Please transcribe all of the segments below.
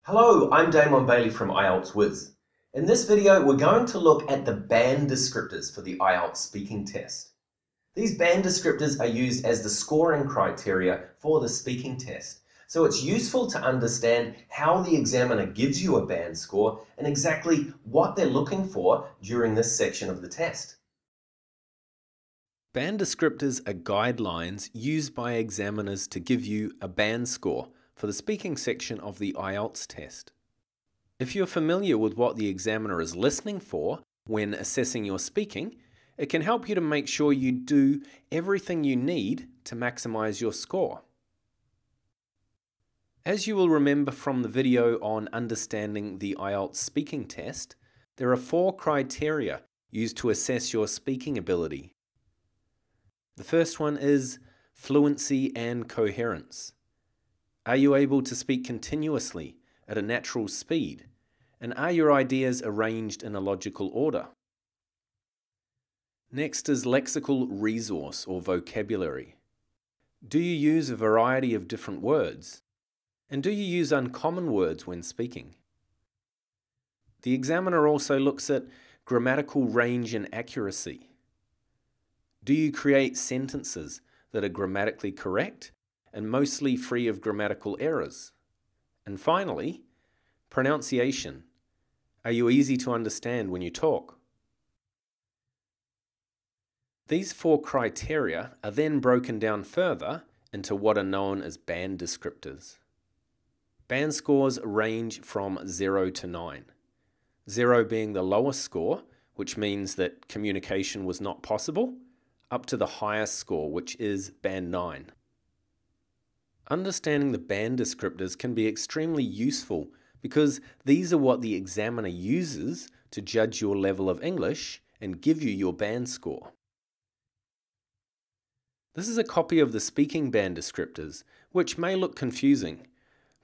Hello, I'm Damon Bailey from IELTS Whiz. In this video, we're going to look at the band descriptors for the IELTS speaking test. These band descriptors are used as the scoring criteria for the speaking test, so it's useful to understand how the examiner gives you a band score and exactly what they're looking for during this section of the test. Band descriptors are guidelines used by examiners to give you a band score for the speaking section of the IELTS test. If you're familiar with what the examiner is listening for when assessing your speaking, it can help you to make sure you do everything you need to maximize your score. As you will remember from the video on understanding the IELTS speaking test, there are 4 criteria used to assess your speaking ability. The first one is fluency and coherence. Are you able to speak continuously at a natural speed? And are your ideas arranged in a logical order? Next is lexical resource or vocabulary. Do you use a variety of different words? And do you use uncommon words when speaking? The examiner also looks at grammatical range and accuracy. Do you create sentences that are grammatically correct and mostly free of grammatical errors? And finally, pronunciation. Are you easy to understand when you talk? These 4 criteria are then broken down further into what are known as band descriptors. Band scores range from 0 to 9. 0 being the lowest score, which means that communication was not possible, up to the highest score, which is band 9. Understanding the band descriptors can be extremely useful because these are what the examiner uses to judge your level of English and give you your band score. This is a copy of the speaking band descriptors, which may look confusing,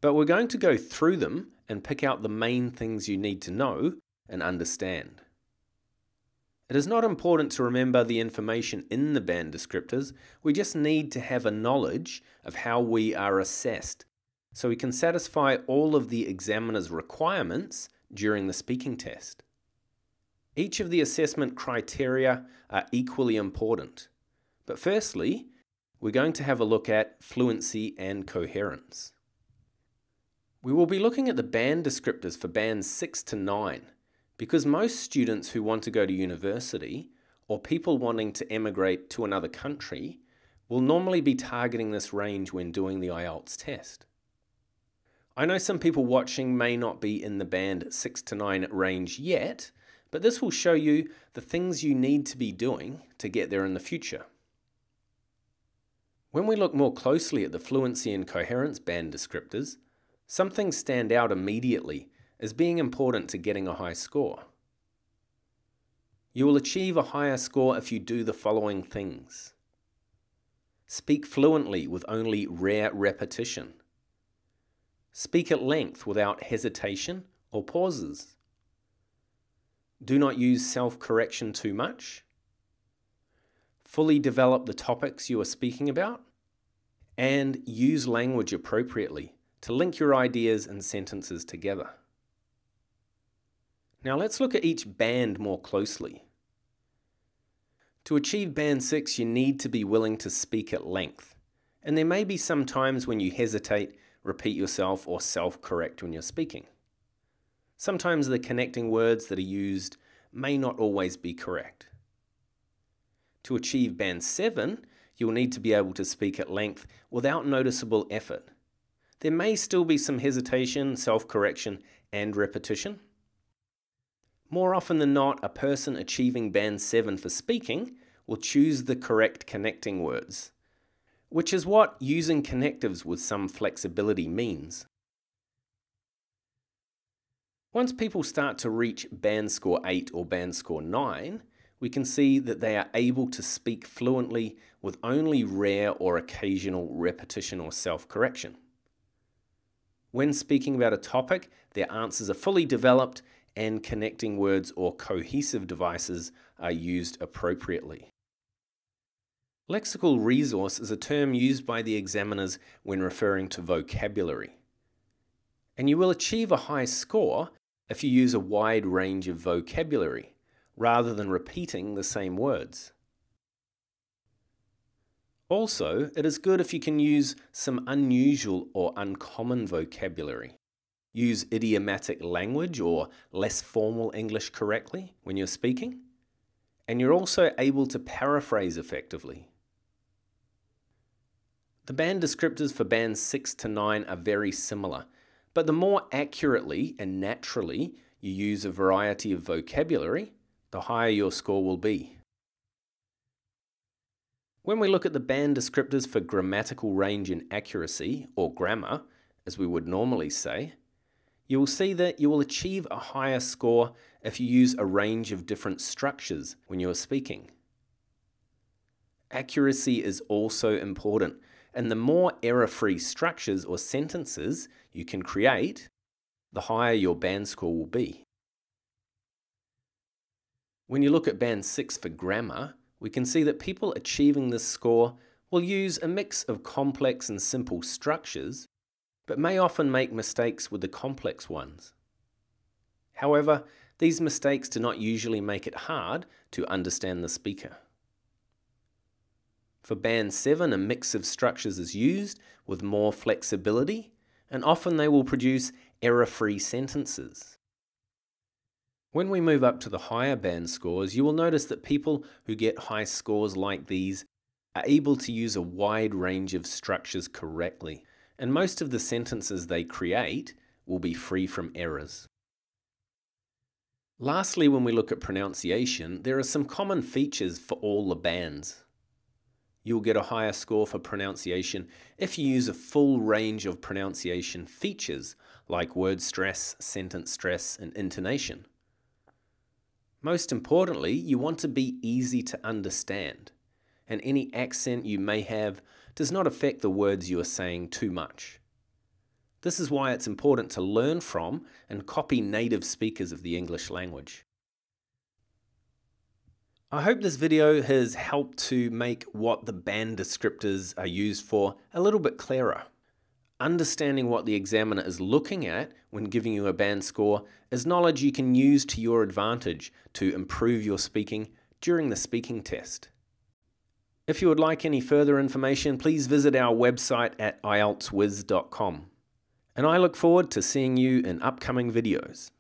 but we're going to go through them and pick out the main things you need to know and understand. It is not important to remember the information in the band descriptors, we just need to have a knowledge of how we are assessed, so we can satisfy all of the examiner's requirements during the speaking test. Each of the assessment criteria are equally important, but firstly, we're going to have a look at fluency and coherence. We will be looking at the band descriptors for bands 6 to 9, because most students who want to go to university or people wanting to emigrate to another country will normally be targeting this range when doing the IELTS test. I know some people watching may not be in the band 6 to 9 range yet, but this will show you the things you need to be doing to get there in the future. When we look more closely at the fluency and coherence band descriptors, some things stand out immediately as being important to getting a high score. You will achieve a higher score if you do the following things. Speak fluently with only rare repetition. Speak at length without hesitation or pauses. Do not use self-correction too much. Fully develop the topics you are speaking about. And use language appropriately to link your ideas and sentences together. Now let's look at each band more closely. To achieve band 6, you need to be willing to speak at length. And there may be some times when you hesitate, repeat yourself, or self-correct when you're speaking. Sometimes the connecting words that are used may not always be correct. To achieve band 7, you will need to be able to speak at length without noticeable effort. There may still be some hesitation, self-correction, and repetition. More often than not, a person achieving band 7 for speaking will choose the correct connecting words, which is what using connectives with some flexibility means. Once people start to reach band score 8 or band score 9, we can see that they are able to speak fluently with only rare or occasional repetition or self-correction. When speaking about a topic, their answers are fully developed and connecting words or cohesive devices are used appropriately. Lexical resource is a term used by the examiners when referring to vocabulary. And you will achieve a high score if you use a wide range of vocabulary, rather than repeating the same words. Also, it is good if you can use some unusual or uncommon vocabulary. Use idiomatic language or less formal English correctly when you're speaking. And you're also able to paraphrase effectively. The band descriptors for bands 6 to 9 are very similar, but the more accurately and naturally you use a variety of vocabulary, the higher your score will be. When we look at the band descriptors for grammatical range and accuracy, or grammar, as we would normally say, you will see that you will achieve a higher score if you use a range of different structures when you are speaking. Accuracy is also important, and the more error-free structures or sentences you can create, the higher your band score will be. When you look at band 6 for grammar, we can see that people achieving this score will use a mix of complex and simple structures, but may often make mistakes with the complex ones. However, these mistakes do not usually make it hard to understand the speaker. For band 7, a mix of structures is used with more flexibility, and often they will produce error-free sentences. When we move up to the higher band scores, you will notice that people who get high scores like these are able to use a wide range of structures correctly, and most of the sentences they create will be free from errors. Lastly, when we look at pronunciation, there are some common features for all the bands. You'll get a higher score for pronunciation if you use a full range of pronunciation features like word stress, sentence stress, and intonation. Most importantly, you want to be easy to understand, and any accent you may have does not affect the words you are saying too much. This is why it's important to learn from and copy native speakers of the English language. I hope this video has helped to make what the band descriptors are used for a little bit clearer. Understanding what the examiner is looking at when giving you a band score is knowledge you can use to your advantage to improve your speaking during the speaking test. If you would like any further information, please visit our website at IELTSWhiz.com. And I look forward to seeing you in upcoming videos.